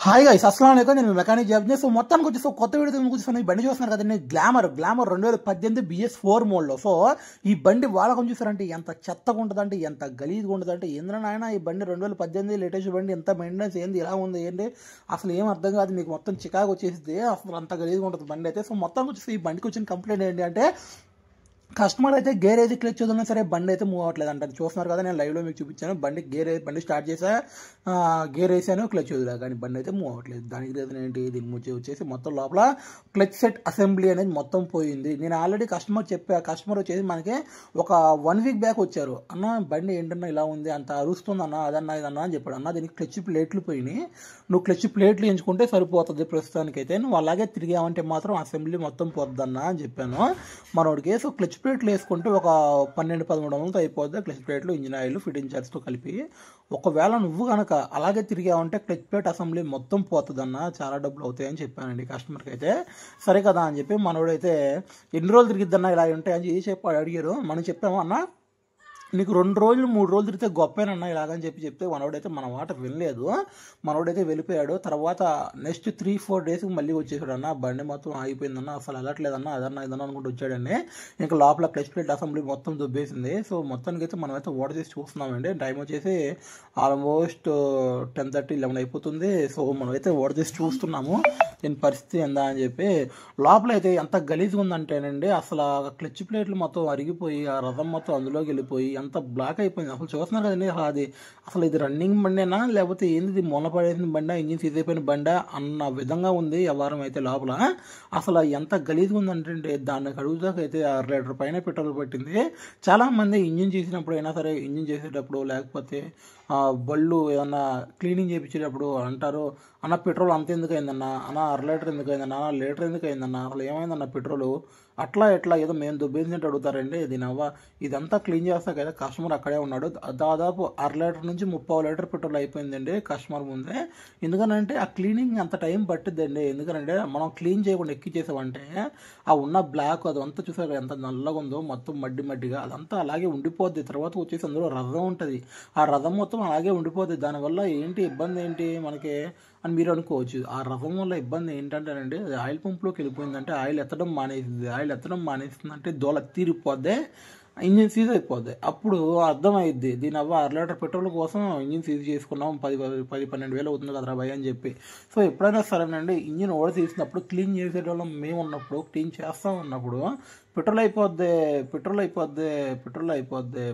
Hi guys అస్సలాము అలైకుం నేను mechanic job so మొత్తానికి వచ్చి కొత్త వీడియో కూర్చొని ఈ బండి చూస్తున్నారు కదండి గ్లామర్ 2018 BS4 మోడ్లో. సో ఈ బండి వాడకం చూసారంటే ఎంత చెత్తగా ఉంటుందంటే ఎంత గలీజ్గా ఉంటుందంటే ఏంద్రని ఆయన ఈ బండి 2018 లేటెస్ట్ బండి ఎంత మెయింటెనెన్స్ ఏంది ఇలా ఉంది ఏంటి అసలు ఏం అర్థం కాదు మీకు మొత్తం చికాకు వచ్చేసింది అసలు అంత గలీజ్గా ఉంటుంది బండి అయితే. సో మొత్తానికి వచ్చేసి ఈ బండికి వచ్చిన కంప్లైంట్ ఏంటి అంటే కస్టమర్ అయితే గేర్ ఏది క్లిక్ చేద్దాం సరే బండి అయితే మూవ్ అవ్వట్లేదు అంటారు. చూస్తున్నారు కదా నేను లైవ్లో మీకు చూపించాను బండి స్టార్ట్ చేసా గేర్ వేసాను క్లచ్ వదిలా కానీ బండి అయితే మూవ్ అవ్వట్లేదు. దానికి రీజన్ ఏంటి దీని వచ్చేసి మొత్తం లోపల క్లచ్ సెట్ అసెంబ్లీ అనేది మొత్తం పోయింది. నేను ఆల్రెడీ కస్టమర్ వచ్చేసి మనకి ఒక 1 వీక్ బ్యాక్ వచ్చారు అన్న బండి ఏంటన్నా ఇలా ఉంది అంత అరుస్తుంది అన్న అదన్నా ఇదన్నా అని చెప్పాడు. అన్న దీనికి క్లచ్ ప్లేట్లు పోయినాయి నువ్వు క్లచ్ ప్లేట్లు ఎంచుకుంటే సరిపోతుంది ప్రస్తుతానికైతే నువ్వు అలాగే తిరిగామంటే మాత్రం అసెంబ్లీ మొత్తం పోద్దన్నా అని చెప్పాను మనోడికి. సో క్లచ్ ప్లేట్లు వేసుకుంటే ఒక 12-13 అయిపోద్ది క్లచ్ ప్లేట్లు ఇంజిన్ ఆయిల్ ఫిట్టింగ్ చార్జ్తో కలిపి. ఒకవేళ నువ్వు కనుక అలాగే తిరిగావంటే క్లచ్ ప్లేట్ అసెంబ్లీ మొత్తం పోతుందన్న చాలా డబ్బులు అవుతాయని చెప్పానండి కస్టమర్కి అయితే. సరే కదా అని చెప్పి మనోడైతే ఎన్ని రోజులు తిరిగిద్దన్నా ఇలా ఉంటాయని చెప్పి అడిగారు. మనం చెప్పాము అన్న నీకు 2 రోజులు 3 రోజులు తిరిగితే గొప్పేనన్నా ఇలాగని చెప్తే మనోడైతే మన మాట వినలేదు. మనోడైతే వెళ్ళిపోయాడు. తర్వాత నెక్స్ట్ 3-4 డేస్కి మళ్ళీ వచ్చేసాడు అన్న బండి మొత్తం ఆగిపోయిందన్న అసలు వెళ్ళట్లేదన్న అదన్నా ఇదన్నా అనుకుంటూ వచ్చాడండి. ఇంకా లోపల క్లచ్ ప్లేట్ అసెంబ్లీ మొత్తం దుబ్బేసింది. సో మొత్తానికి అయితే మనమైతే ఓటర్ చేసి చూస్తున్నామండి. టైం వచ్చేసి ఆల్మోస్ట్ 10:30-11 అయిపోతుంది. సో మనమైతే ఓటర్ చేసి చూస్తున్నాము దీని పరిస్థితి ఏందా అని చెప్పి. లోపల అయితే ఎంత గలీజ్గా ఉందంటేనండి అసలు క్లచ్ ప్లేట్లు మొత్తం అరిగిపోయి ఆ రథం మొత్తం అందులోకి వెళ్ళిపోయి అంత బ్లాక్ అయిపోయింది. అసలు చూస్తున్నారు కదండి అసలు ఇది రన్నింగ్ బండేనా లేకపోతే ఏంది ఇది మూల పడేసిన బండా ఇంజిన్ సీజ్ అయిపోయిన బండా అన్న విధంగా ఉంది వ్యవహారం అయితే లోపల. అసలు ఎంత గలీజ్గా ఉందంటే దాన్ని కడుగుదాకైతే 6 లీటర్ పైన పెట్రోల్ పట్టింది. చాలామంది ఇంజిన్ చేసినప్పుడు అయినా సరే ఇంజిన్ చేసేటప్పుడు లేకపోతే బళ్ళు ఏదన్నా క్లీనింగ్ చేయించేటప్పుడు అంటారు అన్న పెట్రోల్ అంత ఎందుకు అయిందన్న అన్న 1/2 లీటర్ ఎందుకు అయిందన్న 1 లీటర్ ఎందుకు అయిందన్న అసలు ఏమైందన్న పెట్రోల్ అట్లా ఎట్లా ఏదో మేము దుబ్బేసినట్టు అడుగుతారండి. దీని ఇదంతా క్లీన్ చేస్తా కదా కస్టమర్ అక్కడే ఉన్నాడు. దాదాపు 1/2 లీటర్ నుంచి 30 లీటర్ పెట్రోల్ అయిపోయిందండి కస్టమర్ ముందే. ఎందుకనంటే ఆ క్లీనింగ్ అంత టైం పట్టిద్దండి. ఎందుకంటే మనం క్లీన్ చేయకుండా ఎక్కిచ్చేసామంటే ఆ ఉన్న బ్లాక్ అదంతా చూసారు ఎంత నల్లగా ఉందో మొత్తం మడ్డిగా అదంతా అలాగే ఉండిపోద్ది. తర్వాత వచ్చేసి అందులో రథం ఉంటుంది ఆ రథం మొత్తం అలాగే ఉండిపోద్ది. దానివల్ల ఏంటి ఇబ్బంది ఏంటి మనకి అని మీరు అనుకోవచ్చు. ఆ రథం వల్ల ఇబ్బంది ఏంటంటేనండి ఆయిల్ పంప్లోకి వెళ్ళిపోయిందంటే ఆయిల్ ఎత్తడం మానేస్తుందంటే దోల తీరిపోద్ది ఇంజిన్ సీజ్ అయిపోద్ది. అప్పుడు అర్థమైద్ది దీని 1/2 లీటర్ పెట్రోల్ కోసం ఇంజిన్ సీజ్ చేసుకున్నాం 10-12 వేలు అవుతుంది కదరా భయ్ అని చెప్పి. సో ఎప్పుడైనా సరేనండి ఇంజిన్ ఓడ తీసినప్పుడు క్లీన్ చేసేటోళ్ళం మేము ఉన్నప్పుడు క్లీన్ చేస్తూ ఉన్నప్పుడు పెట్రోల్ అయిపోద్ది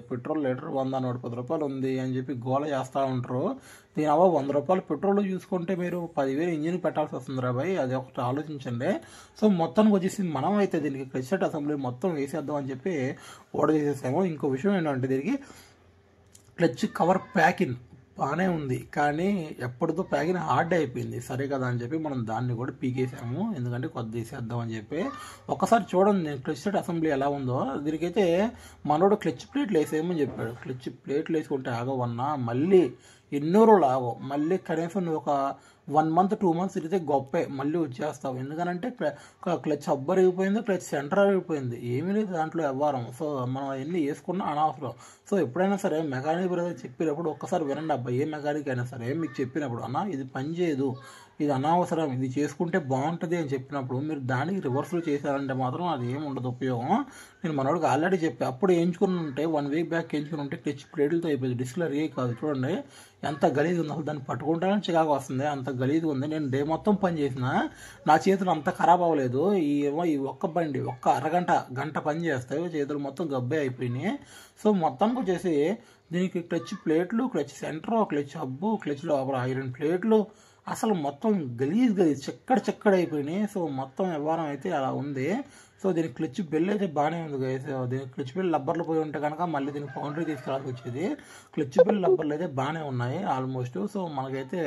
పెట్రోల్ లీటర్ 100-110 రూపాయలు ఉంది అని చెప్పి గోల చేస్తూ ఉంటారు. దీని 100 రూపాయలు పెట్రోల్ చూసుకుంటే మీరు 10,000 ఇంజిన్ పెట్టాల్సి వస్తుంది రా భయ్ అది ఒకటి ఆలోచించండి. సో మొత్తానికి వచ్చేసి మనం అయితే దీనికి క్లచ్ సెట్ అసెంబ్లీ మొత్తం వేసేద్దాం అని చెప్పి ఆర్డర్ చేసేసాము. ఇంకో విషయం ఏంటంటే దీనికి క్లచ్ కవర్ ప్యాకింగ్ బాగానే ఉంది కానీ ఎప్పటితో ప్యాకింగ్ హార్డ్ అయిపోయింది. సరే కదా అని చెప్పి మనం దాన్ని కూడా పీకేసాము ఎందుకంటే కొద్ది తీసేద్దాం అని చెప్పి. ఒకసారి చూడండి నేను క్లచ్ సెట్ అసెంబ్లీ ఎలా ఉందో. దీనికైతే మనోడు క్లచ్ ప్లేట్లు వేసేయమని చెప్పాడు. క్లచ్ ప్లేట్లు వేసుకుంటే ఆగవన్నా మళ్ళీ ఎన్నో రోజులు ఆగవు మళ్ళీ కనీసం నువ్వు ఒక 1 month 2 months తిరిగితే గొప్పే మళ్ళీ వచ్చేస్తావు. ఎందుకంటే క్లచ్ అబ్బర్ అయిపోయింది క్లచ్ సెంటర్ అయిపోయింది ఏమీ లేదు దాంట్లో వ్యవహారం. సో మనం అవన్నీ వేసుకున్నా అనవసరం. సో ఎప్పుడైనా సరే మెకానిక్ బ్రదర్ చెప్పినప్పుడు ఒక్కసారి వినండి అబ్బా ఏ మెకానిక్ అయినా సరే మీకు చెప్పినప్పుడు అన్న ఇది పని చేయదు ఇది అనవసరం ఇది చేసుకుంటే బాగుంటుంది అని చెప్పినప్పుడు మీరు దానికి రివర్స్లో చేశారంటే మాత్రం అది ఏమి ఉండదు ఉపయోగం. నేను మనోడికి ఆల్రెడీ చెప్పి అప్పుడు వేయించుకుని ఉంటే 1 వీక్ బ్యాక్ వేయించుకుని ఉంటే క్లచ్ ప్లేట్లతో అయిపోయింది. డిస్ప్లే రే కాదు చూడండి ఎంత గలీజ్ ఉంది అసలు దాన్ని పట్టుకుంటానే చికాకు వస్తుంది అంత గలీజ్ ఉంది. నేను డే మొత్తం పని చేసిన నా చేతులు అంత ఖరాబ్ అవ్వలేదు. ఈ ఒక్క బండి ఒక్క గంట పని చేస్తాయి చేతులు మొత్తం గబ్బే అయిపోయినాయి. సో మొత్తానికి వచ్చేసి దీనికి క్లచ్ ప్లేట్లు clutch centre clutch hub clutch లోపల ఐరన్ ప్లేట్లు అసలు మొత్తం గలీజ్ చెక్కడ అయిపోయినాయి. సో మొత్తం వ్యవహారం అయితే అలా ఉంది. సో దీనికి క్లచ్ బెల్ అయితే బాగానే ఉంది గైస్. దీనికి క్లచ్ బెల్ లబ్బర్లు పోయి ఉంటే కనుక మళ్ళీ దీనికి పౌండరీ తీసుకురావాల్సి వచ్చేది. క్లచ్ బెల్ లబ్బర్లు అయితే బాగానే ఉన్నాయి ఆల్మోస్ట్. సో మనకైతే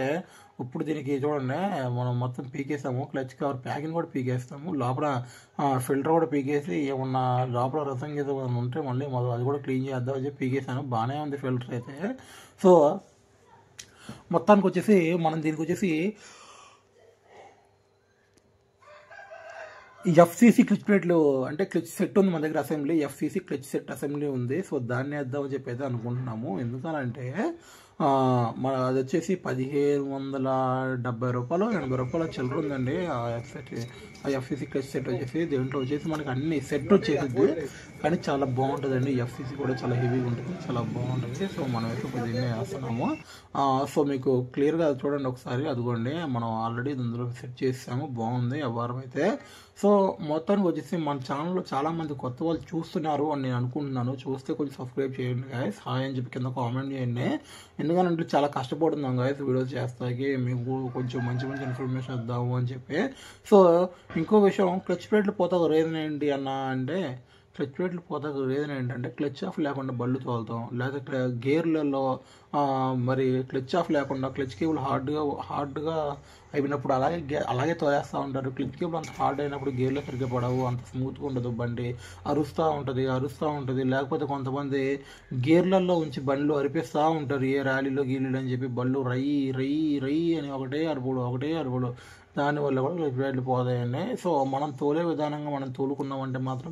ఇప్పుడు దీనికి చూడండి మనం మొత్తం పీకేసాము క్లచ్ కవర్ ప్యాకింగ్ కూడా పీకేస్తాము లోపల ఫిల్టర్ కూడా పీకేసి ఏమన్నా లోపల రసం గీత ఉంటే మళ్ళీ అది కూడా క్లీన్ చేద్దాం అని చెప్పి పీకేసాను బాగానే ఉంది ఫిల్టర్ అయితే. సో మొత్తానికి వచ్చేసి మనం దీనికి వచ్చేసి ఎఫ్సీసీ క్లచ్ ప్లేట్లు అంటే క్లచ్ సెట్ ఉంది మన దగ్గర assembly FCC clutch set assembly ఉంది. సో దాన్ని వేద్దామని చెప్పి అయితే అనుకుంటున్నాము. ఎందుకనంటే మన అది వచ్చేసి 1570 రూపాయలు 80 రూపాయలు చిల్లర ఉందండి. ఆ ఎఫ్సిసి క్లచ్ సెట్ వచ్చేసి దీంట్లో వచ్చేసి మనకి అన్ని సెట్ వచ్చేసింది, కానీ చాలా బాగుంటుందండి. ఎఫ్సిసి కూడా చాలా హెవీగా ఉంటుంది, చాలా బాగుంటుంది. సో మనం అయితే దీన్ని వేస్తున్నాము. సో మీకు క్లియర్గా చూడండి ఒకసారి, అదిగోండి మనం ఆల్రెడీ ఇందులో సెట్ చేసాము, బాగుంది వ్యవహారం అయితే. సో మొత్తానికి వచ్చేసి మన ఛానల్లో చాలామంది కొత్త వాళ్ళు చూస్తున్నారు అని నేను అనుకుంటున్నాను. చూస్తే కొంచెం సబ్స్క్రైబ్ చేయండి గాయస్, హాయ్ అని చెప్పి కింద కామెంట్ చేయండి. ఎందుకంటే చాలా కష్టపడుతున్నాం గాయస్ వీడియోస్ చేస్తాకి, మీకు కొంచెం మంచి మంచి ఇన్ఫర్మేషన్ ఇద్దాము అని చెప్పి. సో ఇంకో విషయం, క్లచ్ ప్లేట్లు పోతాక రీజన్ ఏంటి అన్న అంటే, క్లచ్ ప్లేట్లు పోతాక రీజన్ ఏంటంటే క్లచ్ ఆఫ్ లేకుండా బళ్ళు తోలుతాం, లేకపోతే గేర్లలో మరి క్లచ్ ఆఫ్ లేకుండా క్లచ్ కేబుల్ హార్డ్గా అయినప్పుడు అలాగే తోలేస్తూ ఉంటారు. క్లచ్ కేబుల్ అంత హార్డ్ అయినప్పుడు గేర్లో సరిగ్గా పడవు, అంత స్మూత్గా ఉండదు, బండి అరుస్తూ ఉంటుంది. లేకపోతే కొంతమంది గేర్లలో ఉంచి బండ్లు అరిపిస్తూ ఉంటారు, ఏ ర్యాలీలో గీలీలు అని చెప్పి బళ్ళు రై రై రై అని ఒకటే అరుపుడు. దానివల్ల కూడా క్లచ్ ప్లేట్లు పోతాయండి. సో మనం తోలే విధానంగా మనం తోలుకున్నామంటే మాత్రం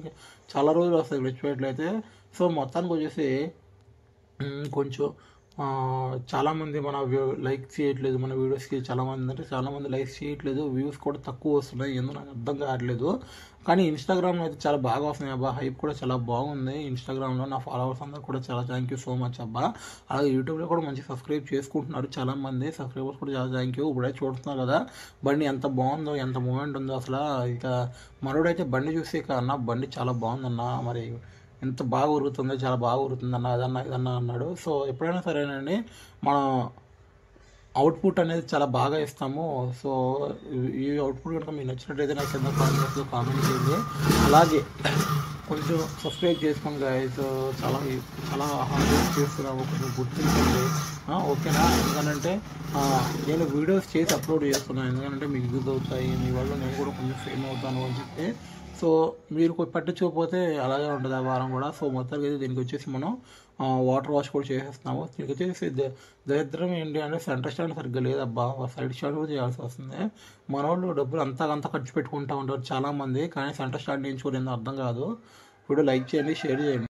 చాలా రోజులు వస్తాయి క్లచ్ ప్లేట్లు అయితే. సో మొత్తానికి వచ్చేసి కొంచెం చాలామంది మన లైక్ చేయట్లేదు మన వీడియోస్కి, చాలామంది లైక్ చేయట్లేదు, వ్యూస్ కూడా తక్కువ వస్తున్నాయి, ఎందుకు నాకు అర్థం కావట్లేదు. కానీ ఇన్స్టాగ్రామ్లో అయితే చాలా బాగా వస్తున్నాయి అబ్బా, హైప్ కూడా చాలా బాగుంది ఇన్స్టాగ్రామ్లో. నా ఫాలోవర్స్ అందరూ కూడా చాలా థ్యాంక్ యూ సో మచ్ అబ్బా. అలాగే యూట్యూబ్లో కూడా మంచి సబ్స్క్రైబ్ చేసుకుంటున్నారు చాలామంది, సబ్స్క్రైబర్స్ కూడా చాలా థ్యాంక్ యూ. ఇప్పుడే చూస్తున్నారు కదా బండి ఎంత బాగుందో, ఎంత మూమెంట్ ఉందో అసలు. ఇక మనోడైతే బండి చూసి ఇక అన్న బండి చాలా బాగుందన్న, మరి ఎంత బాగా ఉరుగుతుందో, చాలా బాగా ఉరుగుతుందన్న, ఇదన్నా అన్నాడు. సో ఎప్పుడైనా సరేనండి మనం అవుట్పుట్ అనేది చాలా బాగా ఇస్తాము. సో ఈ అవుట్పుట్ కనుక మీకు నచ్చినట్లయితే నాకు కింద కామెంట్ చేయండి. అలాగే కొంచెం సబ్స్క్రైబ్ చేసుకోండి గాయస్, చాలా హార్డ్ వర్క్ చేస్తున్నాము, కొంచెం గుర్తించండి ఓకేనా. ఎందుకంటే నేను వీడియోస్ చేసి అప్లోడ్ చేస్తున్నాను, ఎందుకంటే మీకు యూజ్ అవుతాయి, మీ వల్ల నేను కూడా కొంచెం ఫేమ్ అవుతాను అని చెప్పి. సో మీరు పట్టించుకోకపోతే అలాగే ఉంటుంది ఆ వారం కూడా. సో మొత్తానికి అయితే దీనికి వచ్చేసి మనం వాటర్ వాష్ కూడా చేసేస్తున్నాము. దీనికి వచ్చేసి దరిద్రం ఏంటి అంటే సెంటర్ స్టాండ్ సరిగ్గా లేదబ్బా, సైడ్ స్టాండ్ కూడా చేయాల్సి వస్తుంది. మన వాళ్ళు డబ్బులు అంత ఖర్చు పెట్టుకుంటూ ఉంటారు చాలామంది, కానీ సెంటర్ స్టాండ్ వేయించుకోలేదు అర్థం కాదు. ఇప్పుడు లైక్ చేయండి, షేర్ చేయండి.